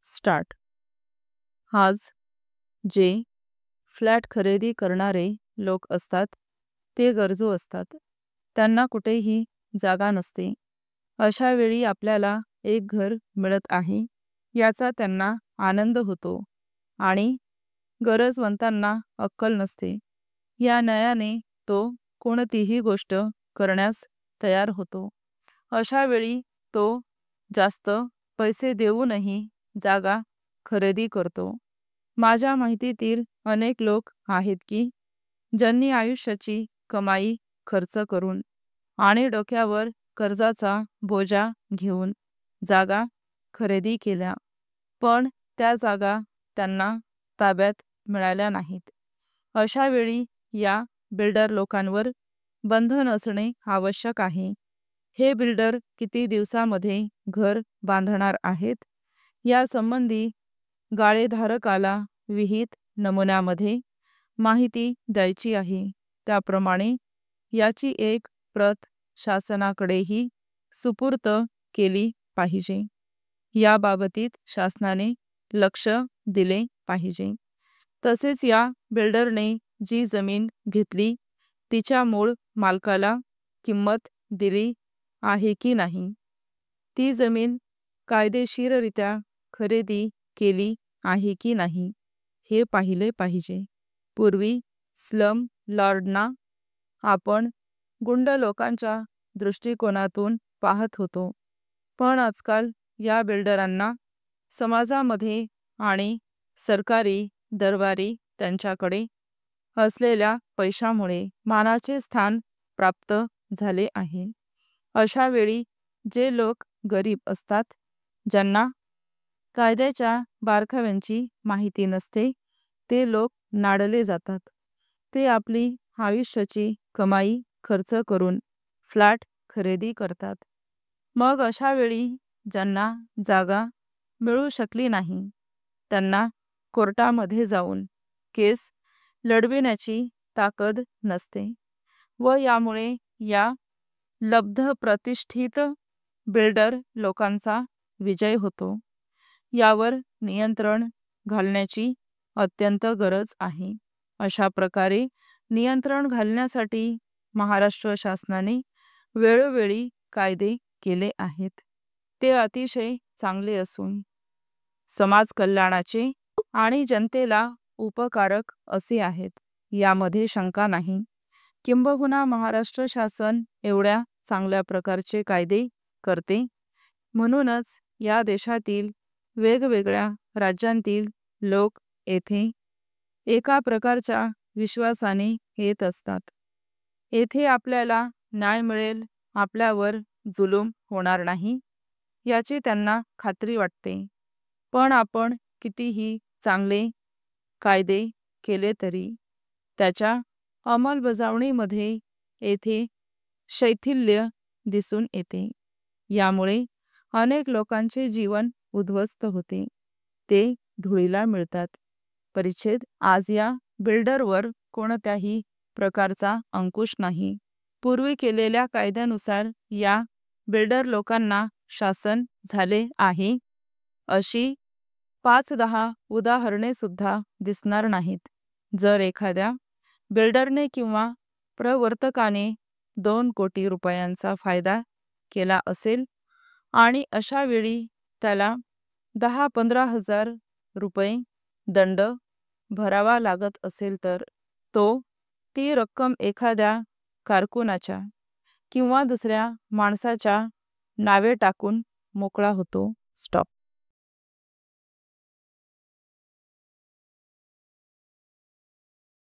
Start. आज जे flat खरेदी करणारे लोक असतात ते गरजू असतात, त्यांना कुठेही जागा नसते। अशा वेळी आपल्याला एक घर मिळत आहे याचा त्यांना आनंद होतो आणि गरजवंतांना अक्कल नसते, या न्यायाने तो कोणतीही गोष्ट करण्यास तयार होतो। अशा वेळी तो जास्त पैसे देऊनही जागा खरेदी करतो। माझ्या माहितीतील अनेक लोक आहेत की ज्यांनी आयुष्याची कमाई खर्च करून आणि डोक्यावर कर्जाचा बोजा घेऊन जागा खरेदी केल्या, पण त्या जागा त्यांना ताब्यात मिळाल्या नाहीत। अशा वेळी या बिल्डर लोकांवर बंधन असणे आवश्यक आहे। हे बिल्डर किती दिवसामध्ये घर बांधणार आहेत यासंबंधी गाळेधारकाला विहित नमुन्यामध्ये माहिती द्यायची आहे। त्याप्रमाणे याची एक प्रत शासनाकडेही सुपूर्त केली पाहिजे। याबाबतीत शासनाने लक्ष दिले पाहिजे। तसेच या बिल्डरने जी जमीन घेतली तिच्या मूळ मालकाला किंमत दिली आहे की नाही, ती जमीन कायदेशीररित्या खरेदी केली आहे की नाही हे पाहिले पाहिजे। पूर्वी स्लम लॉर्डना आपण गुंड लोकांच्या दृष्टिकोनातून पाहत होतो, पण आजकाल या बिल्डरांना समाजामध्ये आणि सरकारी दरबारी त्यांच्याकडे असलेल्या पैशामुळे मानाचे स्थान प्राप्त झाले आहे। अशा वेळी जे लोक गरीब असतात, ज्यांना कायद्याच्या बारकाव्यांची माहिती नसते, ते लोक नाडले जातात। ते आपली आयुष्याची कमाई खर्च करून फ्लॅट खरेदी करतात। मग अशा वेळी ज्यांना जागा मिळू शकली नाही त्यांना कोर्टामध्ये जाऊन केस लढविण्याची ताकद नसते व यामुळे या लब्धप्रतिष्ठित बिल्डर लोकांचा विजय होतो। यावर नियंत्रण घालण्याची अत्यंत गरज आहे। अशा प्रकारे नियंत्रण घालण्यासाठी महाराष्ट्र शासनाने वेळोवेळी कायदे केले आहेत। ते अतिशय चांगले असून समाज कल्याणाचे आणि जनतेला उपकारक असे आहेत, यामध्ये शंका नाही। किंबहुना महाराष्ट्र शासन एवढ्या चांगल्या प्रकारचे कायदे करते म्हणूनच या देशातील वेगवेगळ्या राज्यांतील लोक येथे एका प्रकारच्या विश्वासाने येत असतात। येथे आपल्याला न्याय मिळेल, आपल्यावर जुलूम होणार नाही याची त्यांना खात्री वाटते। पण आपण कितीही चांगले कायदे केले तरी त्याच्या अंमलबजावणीमध्ये येथे शैथिल्य दिसून येते। यामुळे अनेक लोकांचे जीवन उद्ध्वस्त होते, ते धुळीला मिळतात। परिच्छेद आज या बिल्डरवर कोणत्याही प्रकारचा अंकुश नाही। पूर्वी केलेल्या कायद्यानुसार या बिल्डर लोकांना शासन झाले आहे अशी 5-10 उदाहरणे सुद्धा दिसणार नाहीत। जर एखाद्या बिल्डरने किंवा प्रवर्तकाने 2 कोटी रुपयांचा फायदा केला असेल आणि अशा वेळी त्याला 10-15 हजार रुपये दंड भरावा लागत असेल तर तो ती रक्कम एखाद्या कारकुनाच्या किंवा दुसऱ्या माणसाच्या नावे टाकून मोकळा होतो। स्टॉप।